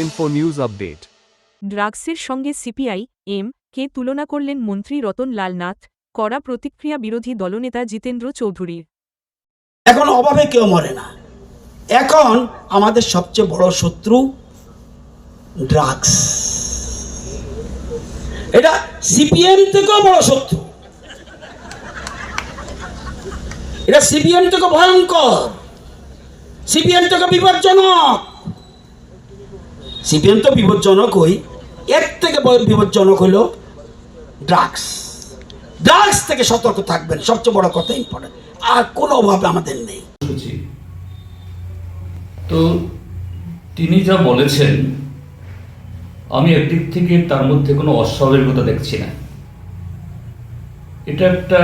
Info news update. ড্রাগসের সঙ্গে CPI M K তুলনা করলেন মন্ত্রী রতন লাল নাথ। কড়া প্রতিক্রিয়া বিরোধী দলনেতা জিতেন্দ্র চৌধুরীর। এখন অভাবে কেউ মরে না। এখন আমাদের সবচেয়ে বড় শত্রু ড্রাগস। এটা সিপিএম থেকেও বড় শত্রু, এটা সিপিএম থেকে ভয়ঙ্কর, সিপিএম থেকে বিপজ্জনক। সিপিএম তো বিপজ্জনক, হই এর থেকে বিপজ্জনক হলো ড্রাগস। ড্রাগস থেকে সতর্ক থাকবেন, সবচেয়ে বড় কথা ইম্পর্টেন্ট। আর কোনো অভাব আমাদের নেই। তো তিনি যা বলেছেন, আমি একদিক থেকে তার মধ্যে কোনো অস্বাভাবিকতা দেখছি না। এটা একটা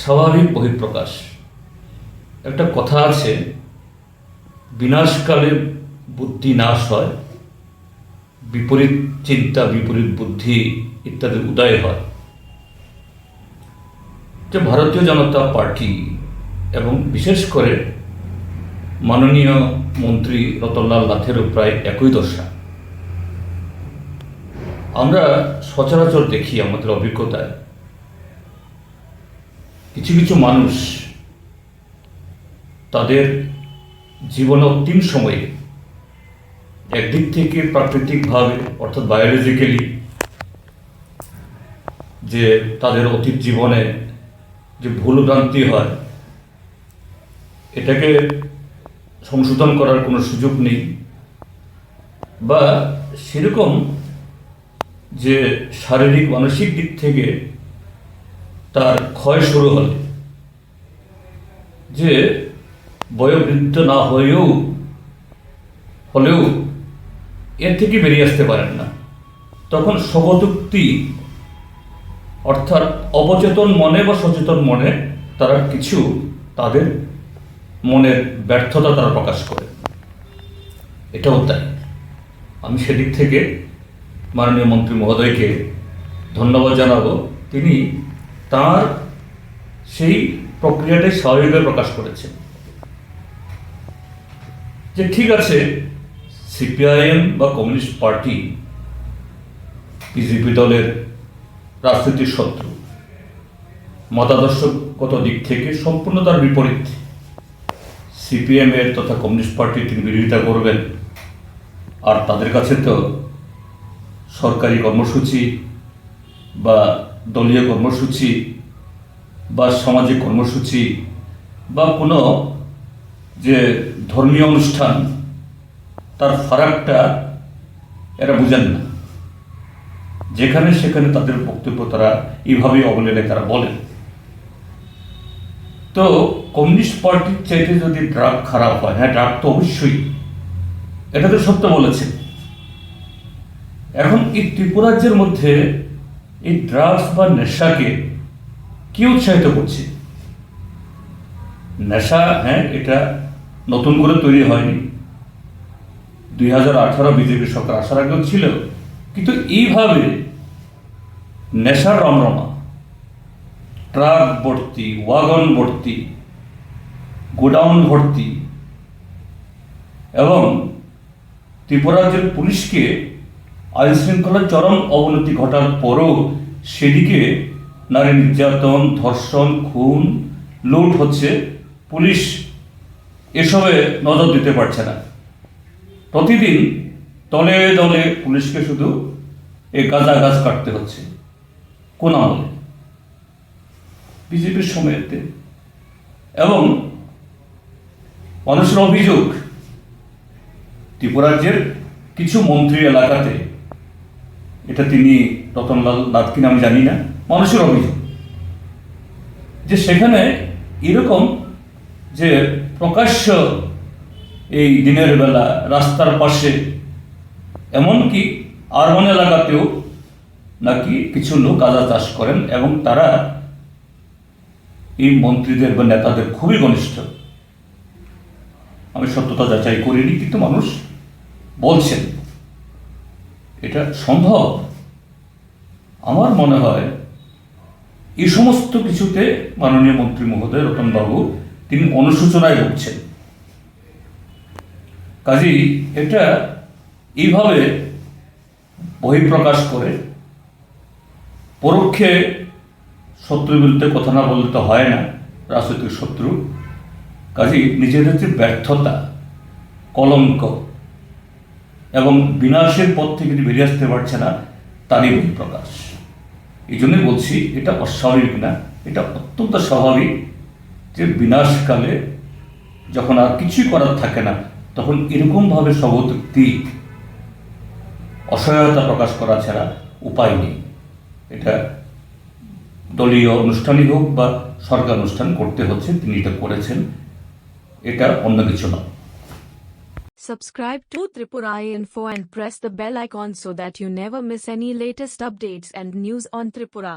স্বাভাবিক বহিঃপ্রকাশ। একটা কথা আছে, বিনাশকালে বুদ্ধি নাশ হয়, বিপরীত চিন্তা বিপরীত বুদ্ধি ইত্যাদি উদয় হয়। যে ভারতীয় জনতা পার্টি এবং বিশেষ করে মাননীয় মন্ত্রী রতনলাল নাথেরও প্রায় একই দশা। আমরা সচরাচর দেখি আমাদের অভিজ্ঞতায় কিছু কিছু মানুষ তাদের জীবন অন্তিম সময়ে একদিক থেকে প্রাকৃতিকভাবে অর্থাৎ বায়োলজিক্যালি যে তাদের অতীত জীবনে যে ভুল ভ্রান্তি হয়, এটাকে সংশোধন করার কোনো সুযোগ নেই, বা সেরকম যে শারীরিক মানসিক দিক থেকে তার ক্ষয় শুরু হলে যে বয়োবৃদ্ধ না হলেও এর থেকে বেরিয়ে আসতে পারেন না, তখন স্বগতোক্তি অর্থাৎ অবচেতন মনে বা সচেতন মনে তারা কিছু তাদের মনের ব্যর্থতা তারা প্রকাশ করে। এটাও তাই। আমি সেদিক থেকে মাননীয় মন্ত্রী মহোদয়কে ধন্যবাদ জানাবো। তিনি তার সেই প্রক্রিয়াটাই স্বাভাবিকভাবে প্রকাশ করেছেন যে ঠিক আছে, সিপিআইএম বা কমিউনিস্ট পার্টি বিজেপি দলের রাজনীতির শত্রু, মতাদর্শগত দিক থেকে সম্পূর্ণ তার বিপরীত। সিপিএম এর তথা কমিউনিস্ট পার্টির তিনি বিরোধিতা করবেন, আর তাদের কাছে তো সরকারি কর্মসূচি বা দলীয় কর্মসূচি বা সামাজিক কর্মসূচি বা কোনো যে ধর্মীয় অনুষ্ঠান, তার ফারাকটা এরা বুঝেন না। যেখানে সেখানে তাদের বক্তব্য তারা এইভাবেই অবলেলে তারা বলেন। তো কমিউনিস্ট পার্টির চাইতে যদি ড্রাগ খারাপ হয়, হ্যাঁ ড্রাগ তো অবশ্যই, এটা তো সত্য বলেছেন। এখন এই ত্রিপুরাজ্যের মধ্যে এই ড্রাগস বা নেশাকে কি উৎসাহিত করছে? নেশা, হ্যাঁ এটা নতুন করে তৈরি হয়নি, 2018 বিজেপি সরকার আসার আগেও ছিল, কিন্তু এইভাবে নেশার রমরমা, ট্রাক ভর্তি, ওয়াগন ভর্তি, গোডাউন ভর্তি, এবং ত্রিপুরাজ্যের পুলিশকে আইন শৃঙ্খলার চরম অবনতি ঘটার পরও সেদিকে নারী নির্যাতন, ধর্ষণ, খুন, লুট হচ্ছে, পুলিশ এসবে নজর দিতে পারছে না। প্রতিদিন দলে দলে পুলিশকে শুধু এই গাঁজা গাছ কাটতে হচ্ছে। কোন আমলে? বিজেপির সময়েতে। এবং মানুষের অভিযোগ, ত্রিপুরাজ্যের কিছু মন্ত্রী এলাকাতে, এটা তিনি রতনলাল নাথ কিনা আমি জানি না, মানুষের অভিযোগ যে সেখানে এরকম যে প্রকাশ্য এই দিনের বেলা রাস্তার পাশে, এমনকি আরবান এলাকাতেও নাকি কিছু লোক গাঁজা চাষ করেন এবং তারা এই মন্ত্রীদের বা নেতাদের খুবই ঘনিষ্ঠ। আমি সত্যতা যাচাই করিনি, কিন্তু মানুষ বলছেন এটা সম্ভব। আমার মনে হয় এই সমস্ত কিছুতে মাননীয় মন্ত্রী মহোদয় রতনবাবু তিনি অনুশোচনায় ভুগছেন। কাজেই এটা এইভাবে বহিঃপ্রকাশ করে পরোক্ষে শত্রুর বিরুদ্ধে কথা না বললে তো হয় না, রাজনৈতিক শত্রু। কাজেই নিজেদের যে ব্যর্থতা, কলঙ্ক এবং বিনাশের পথ থেকে বেরিয়ে আসতে পারছে না, তারই বহিঃপ্রকাশ। এই জন্যই বলছি এটা অস্বাভাবিক না, এটা অত্যন্ত স্বাভাবিক যে বিনাশকালে যখন আর কিছুই করার থাকে না, তখন এরকমভাবে স্বগতোক্তি, অসহায়তা প্রকাশ করা ছাড়া উপায় নেই। এটা দলীয় অনুষ্ঠানই হোক বা সরকার অনুষ্ঠান করতে হচ্ছে, তিনি এটা করেছেন, এটা অন্য কিছু নয়। Subscribe to Tripura Info and press the bell icon so that you never miss any latest updates and news on Tripura.